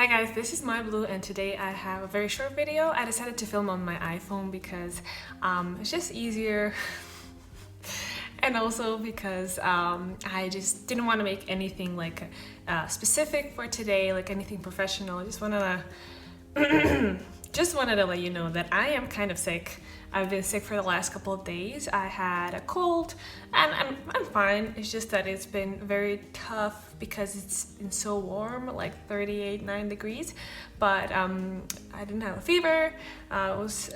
Hi guys, this is My Blue and today I have a very short video. I decided to film on my iPhone because it's just easier and also because I just didn't want to make anything like specific for today, like anything professional. I just wanted to let you know that I am kind of sick. I've been sick for the last couple of days. I had a cold and I'm fine. It's just that it's been very tough because it's been so warm, like 38-39 degrees. But I didn't have a fever. I was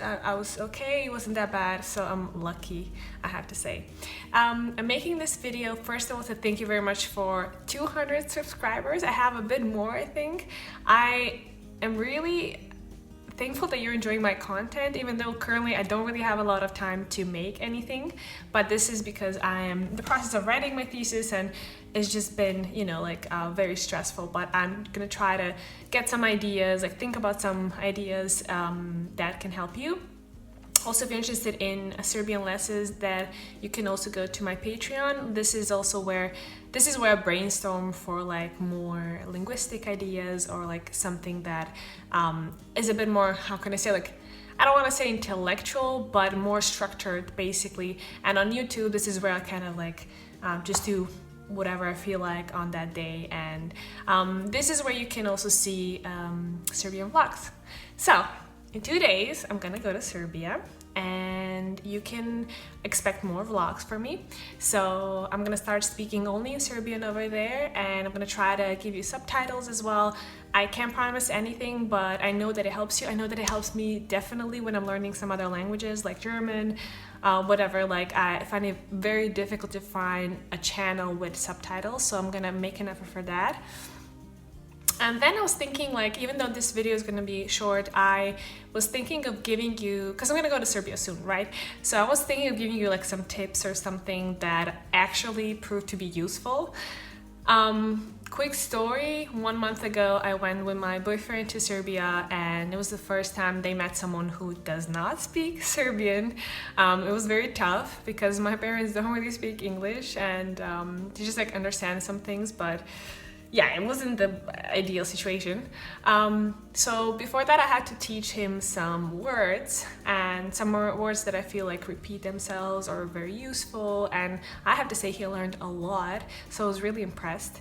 okay. It wasn't that bad, so I'm lucky, I have to say. I'm making this video first of all to thank you very much for 200 subscribers. I have a bit more, I think. I am really thankful that you're enjoying my content, even though currently I don't really have a lot of time to make anything, but this is because I am in the process of writing my thesis and it's just been, you know, like very stressful, but I'm gonna try to get some ideas, like think about some ideas that can help you. Also, if you're interested in Serbian lessons, that you can also go to my Patreon. This is where I brainstorm for like more linguistic ideas or like something that is a bit more, how can I say, like, I don't want to say intellectual, but more structured basically. And on YouTube, this is where I kind of like just do whatever I feel like on that day. And this is where you can also see Serbian vlogs. So in 2 days, I'm gonna go to Serbia and you can expect more vlogs from me. So I'm gonna start speaking only in Serbian over there and I'm gonna try to give you subtitles as well. I can't promise anything, but I know that it helps you. I know that it helps me definitely when I'm learning some other languages like German, whatever. Like I find it very difficult to find a channel with subtitles, so I'm gonna make an effort for that. And then I was thinking, like, even though this video is going to be short, I was thinking of giving you, because I'm going to go to Serbia soon, right? So I was thinking of giving you like some tips or something that actually proved to be useful. Quick story, 1 month ago I went with my boyfriend to Serbia and it was the first time they met someone who does not speak Serbian. It was very tough because my parents don't really speak English and they just like understand some things, but yeah, it wasn't the ideal situation. So before that, I had to teach him some words and some more words that I feel like repeat themselves or are very useful. And I have to say he learned a lot, so I was really impressed.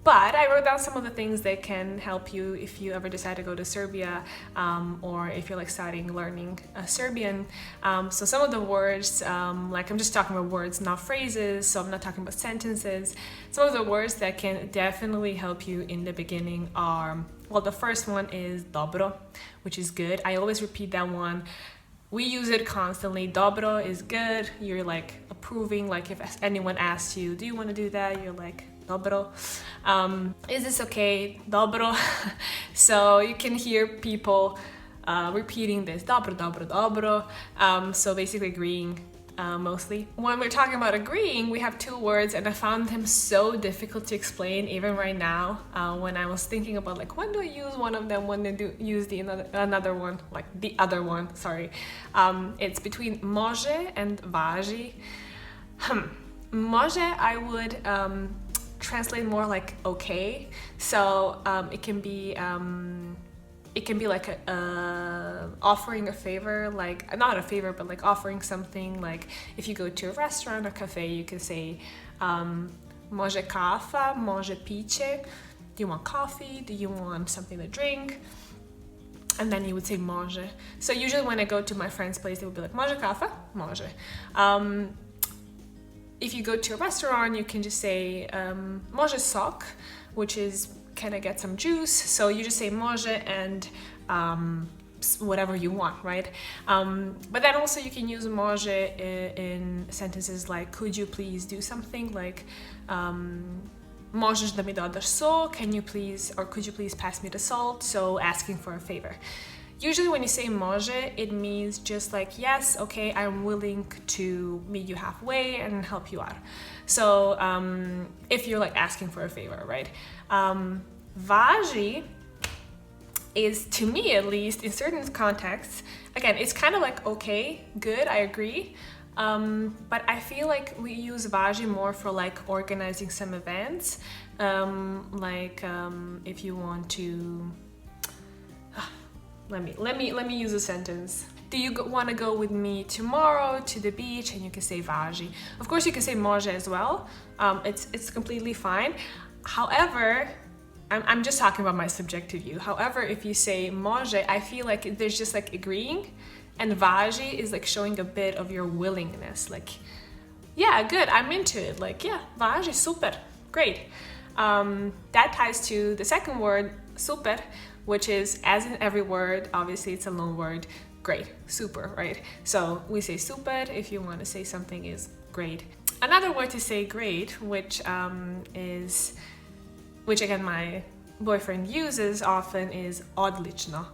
But I wrote down some of the things that can help you if you ever decide to go to Serbia or if you're like starting learning Serbian. So some of the words, like I'm just talking about words, not phrases, so I'm not talking about sentences. Some of the words that can definitely help you in the beginning are, well, the first one is dobro, which is good. I always repeat that one. We use it constantly. Dobro is good. You're like approving, like if anyone asks you, do you want to do that? You're like, dobro. Is this okay? Dobro. So you can hear people repeating this, dobro, dobro, dobro. So basically agreeing mostly. When we're talking about agreeing, we have two words and I found them so difficult to explain even right now when I was thinking about like when do I use one of them, when do I use the another one, like the other one, sorry. It's between može and važi. Može I would translate more like okay, so it can be like offering a favor, like not a favor but like offering something. Like if you go to a restaurant or cafe, you can say može kafa, može piće. Do you want coffee? Do you want something to drink? And then you would say može. So usually when I go to my friend's place, they would be like može kafa, može. If you go to a restaurant, you can just say može sok, which is can I get some juice? So you just say može and whatever you want, right? But then also you can use može in sentences like could you please do something, like možeš da mi dodaš so, can you please, or could you please pass me the salt? So asking for a favor. Usually when you say može, it means just like, yes, okay, I'm willing to meet you halfway and help you out. So if you're like asking for a favor, right? Važi is, to me at least, in certain contexts, again, it's kind of like, okay, good, I agree. But I feel like we use važi more for like organizing some events. If you want to, let me use a sentence. Do you want to go with me tomorrow to the beach? And you can say važi. Of course, you can say može as well. It's completely fine. However, I'm just talking about my subjective view. However, if you say može, I feel like there's just like agreeing, and važi is like showing a bit of your willingness. Like, yeah, good, I'm into it. Like, yeah, važi, super, great. That ties to the second word, super, which is, as in every word, obviously it's a long word, great, super, right? So we say super if you want to say something is great. Another word to say great, which again my boyfriend uses often, is odlično.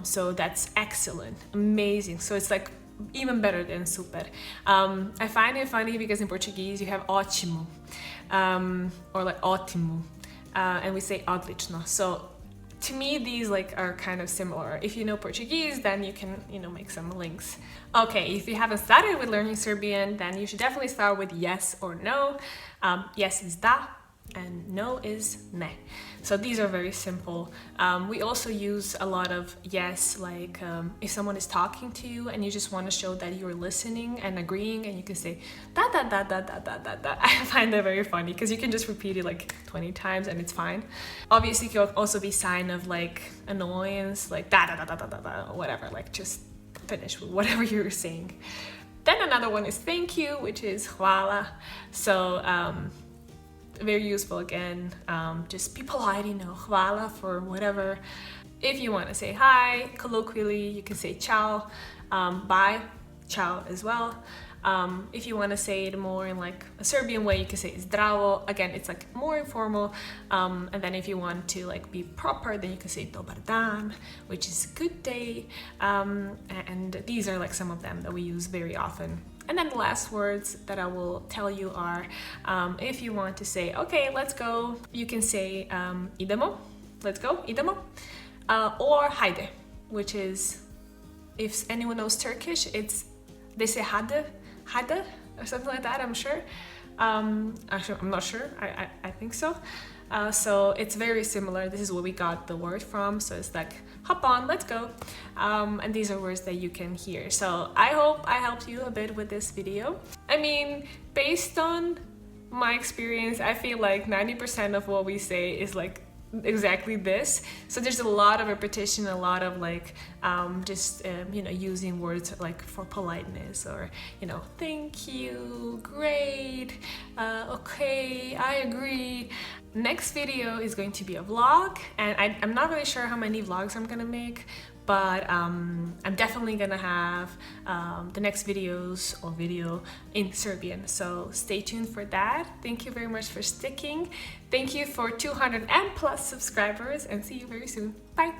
So that's excellent, amazing. So it's like even better than super. I find it funny because in Portuguese you have ótimo, or like ótimo, and we say odlično. So to me, these like are kind of similar. If you know Portuguese, then you can, make some links. Okay, if you haven't started with learning Serbian, then you should definitely start with yes or no. Yes is da, and no is ne. So these are very simple. We also use a lot of yes, like if someone is talking to you and you just want to show that you're listening and agreeing, and you can say da da da da da da da da. I find that very funny because you can just repeat it like 20 times and it's fine. Obviously, it can also be sign of like annoyance, like da da da da da da da, or whatever. Like just finish with whatever you're saying. Then another one is thank you, which is hvala. So very useful again. Just be polite, hvala for whatever. If you want to say hi, colloquially, you can say ciao, bye, ciao as well. If you want to say it more in like a Serbian way, you can say zdravo. Again, it's like more informal. And then if you want to like be proper, then you can say dobar dan, which is good day. And these are like some of them that we use very often. And then the last words that I will tell you are, if you want to say, okay, let's go, you can say idemo, let's go, idemo, or hayde, which is, if anyone knows Turkish, they say hade, or something like that, I'm sure. Actually, I'm not sure, I think so. So it's very similar. This is where we got the word from. So it's like, hop on, let's go. And these are words that you can hear. So I hope I helped you a bit with this video. I mean, based on my experience, I feel like 90% of what we say is like exactly this. So there's a lot of repetition, a lot of like using words like for politeness, or thank you, great, okay, I agree. Next video is going to be a vlog, and I'm not really sure how many vlogs I'm gonna make, but I'm definitely gonna have the next video in Serbian, so stay tuned for that. Thank you very much for sticking. Thank you for 200 and plus subscribers, and see you very soon. Bye.